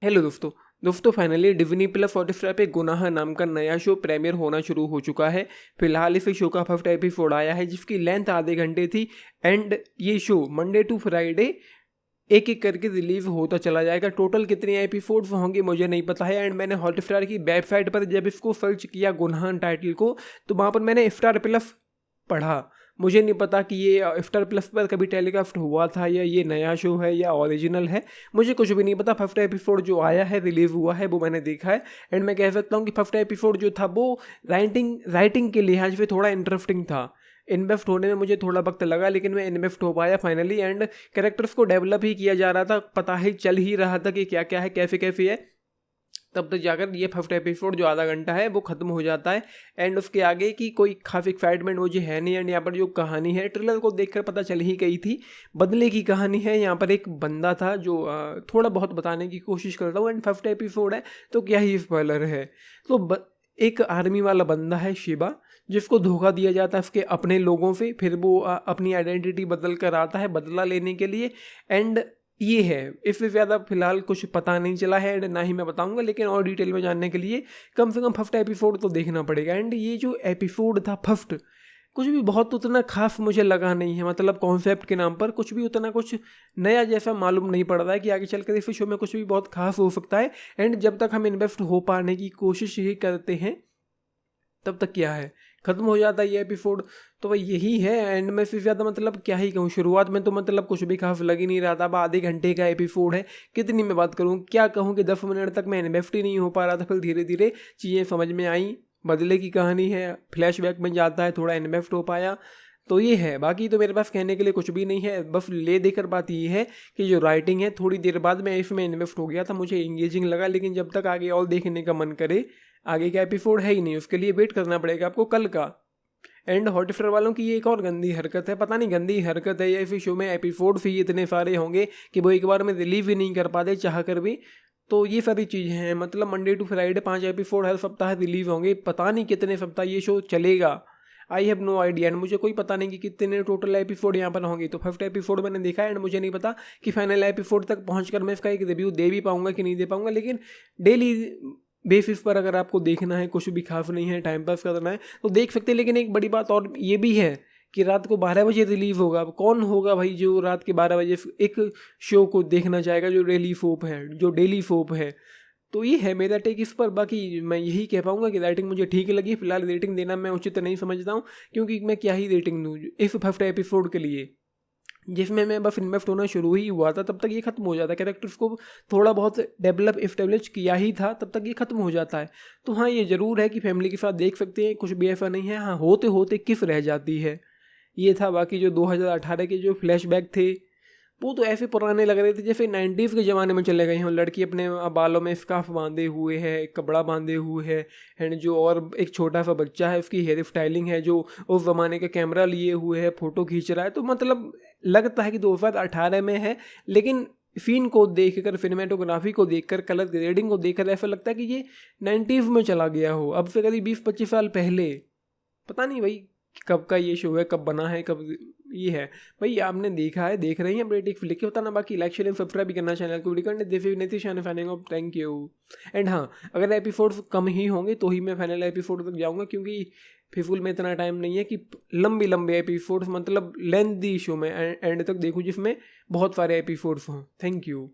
Hello दोस्तों finally Disney plus Hotstar पे गुनाह नाम का नया शो प्रीमियर होना शुरू हो चुका है। फिलहाल इस शो का फर्स्ट एपिसोड आया है जिसकी लेंथ आधे घंटे थी एंड ये शो मंडे टू फ्राइडे एक एक करके रिलीज होता चला जाएगा। टोटल कितने एपिसोड्स होंगे मुझे नहीं पता है एंड मैंने हॉटस्टार की वेबसाइट पर जब इसको सर्च किया गुनाह टाइटल को तो वहाँ पर मैंने स्टार प्लस पढ़ा। मुझे नहीं पता कि ये स्टार प्लस पर कभी टेलीकास्ट हुआ था या ये नया शो है या ओरिजिनल है, मुझे कुछ भी नहीं पता। फर्स्ट एपिसोड जो आया है रिलीज हुआ है वो मैंने देखा है एंड मैं कह सकता हूँ कि फर्स्ट एपिसोड जो था वो राइटिंग के लिहाज से थोड़ा इंटरेस्टिंग था। इन्वेस्ट होने में मुझे थोड़ा वक्त लगा लेकिन मैं इन्वेस्ट हो पाया फाइनली एंड कैरेक्टर्स को डेवलप ही किया जा रहा था, पता ही चल ही रहा था कि क्या क्या है कैसे कैसे है। तब तक जाकर ये फर्स्ट एपिसोड जो आधा घंटा है वो खत्म हो जाता है एंड उसके आगे की कोई खास एक्साइटमेंट मुझे है नहीं। एंड यहाँ पर जो कहानी है ट्रेलर को देखकर पता चल ही गई थी, बदले की कहानी है। यहाँ पर एक बंदा था जो थोड़ा बहुत बताने की कोशिश करता हूँ एंड फर्स्ट एपिसोड है तो क्या ही स्पॉइलर है। तो एक आर्मी वाला बंदा है शिबा जिसको धोखा दिया जाता है उसके अपने लोगों से, फिर वो अपनी आइडेंटिटी बदल कर आता है बदला लेने के लिए एंड ये है। इससे ज़्यादा फिलहाल कुछ पता नहीं चला है एंड ना ही मैं बताऊंगा, लेकिन और डिटेल में जानने के लिए कम से कम फर्स्ट एपिसोड तो देखना पड़ेगा। एंड ये जो एपिसोड था फर्स्ट कुछ भी बहुत उतना खास मुझे लगा नहीं है, मतलब कॉन्सेप्ट के नाम पर कुछ भी उतना कुछ नया जैसा मालूम नहीं पड़ रहा है कि आगे चलकर इस शो में कुछ भी बहुत खास हो सकता है। एंड जब तक हम इन्वेस्ट हो पाने की कोशिश ही करते हैं तब तक क्या है ख़त्म हो जाता है ये एपिसोड। तो वही यही है एंड मैं फिर ज़्यादा मतलब क्या ही कहूँ, शुरुआत में तो मतलब कुछ भी खास लग ही नहीं रहा था। अब आधे घंटे का एपिसोड है, कितनी मैं बात करूँ क्या कहूँ कि 10 मिनट तक मैं इन्वेस्ट ही नहीं हो पा रहा था। फिर धीरे धीरे चीज़ें समझ में आई, बदले की कहानी है, फ्लैशबैक में जाता है, थोड़ा इन्वेस्ट हो पाया तो ये है। बाकी तो मेरे पास कहने के लिए कुछ भी नहीं है, बस ले देकर बात ये है कि जो राइटिंग है थोड़ी देर बाद मैं इसमें इन्वेस्ट हो गया था, मुझे इंगेजिंग लगा। लेकिन जब तक आगे और देखने का मन करे, आगे का एपिसोड है ही नहीं, उसके लिए वेट करना पड़ेगा आपको कल का। एंड हॉटस्टार वालों की ये एक और गंदी हरकत है, पता नहीं गंदी हरकत है या फिर शो में एपिसोड भी इतने सारे होंगे कि वो एक बार में रिलीव ही नहीं कर पाते चाह कर भी। तो ये सारी चीज़ें हैं, मतलब मंडे टू फ्राइडे 5 एपिसोड हर सप्ताह रिलीव होंगे, पता नहीं कितने सप्ताह ये शो चलेगा। I have no idea and मुझे कोई पता नहीं कि कितने टोटल एपिसोड यहाँ पर होंगे। तो फर्स्ट एपिसोड मैंने देखा एंड मुझे नहीं पता कि फाइनल एपिसोड तक पहुँच मैं इसका एक रिव्यू दे भी पाऊँगा कि नहीं दे पाऊँगा। लेकिन डेली बेसिस पर अगर आपको देखना है, कुछ भी खास नहीं है, टाइम पास करना है तो देख सकते हैं। लेकिन एक बड़ी बात और ये भी है कि रात को 12 बजे रिलीज होगा। अब कौन होगा भाई जो रात के 12 बजे एक शो को देखना चाहेगा जो डेली सोप है। तो ये है मेरा टेक इस पर। बाकी मैं यही कह पाऊंगा कि रेटिंग मुझे ठीक लगी। फिलहाल रेटिंग देना मैं उचित नहीं समझता हूँ क्योंकि मैं क्या ही रेटिंग दूँ इस फर्स्ट एपिसोड के लिए, जिसमें मैं बस इन्वेस्ट होना शुरू ही हुआ था तब तक ये खत्म हो जाता है। कैरेक्टर्स को थोड़ा बहुत डेवलप इस्टेब्लिश किया ही था तब तक ये खत्म हो जाता है। तो हाँ ये ज़रूर है कि फैमिली के साथ देख सकते हैं, कुछ भी ऐसा नहीं है। हाँ होते होते किस रह जाती है ये था। बाकी जो 2018 के जो फ्लैशबैक थे वो तो ऐसे पुराने लग रहे थे जैसे 90s के ज़माने में चले गए हों। लड़की अपने बालों में स्कार्फ बांधे हुए है, कपड़ा बांधे हुए है एंड जो और एक छोटा सा बच्चा है उसकी हेयर स्टाइलिंग है जो उस ज़माने का कैमरा लिए हुए है, फ़ोटो खींच रहा है। तो मतलब लगता है कि 2018 में है, लेकिन सीन को देखकर, सिनेमेटोग्राफी को देखकर, कलर ग्रेडिंग को देखकर ऐसा लगता है कि ये 90s में चला गया हो, अब से करीब 20-25 साल पहले। पता नहीं भाई कब का ये शो है, कब बना है, कब ये है। भाई आपने देखा है, देख रहे हैं अपडेट एक लिख के बताना। बाकी लाइक शेयर एंड सब्सक्राइब भी करना चैनल को। Thank you. एंड हाँ अगर एपिसोड कम ही होंगे तो ही मैं फाइनल एपिसोड तक जाऊँगा क्योंकि फिफुल में इतना टाइम नहीं है कि लंबे एपिसोड्स मतलब लेंथी शो में एंड तक देखूँ जिसमें बहुत सारे एपिसोड्स हों। Thank you.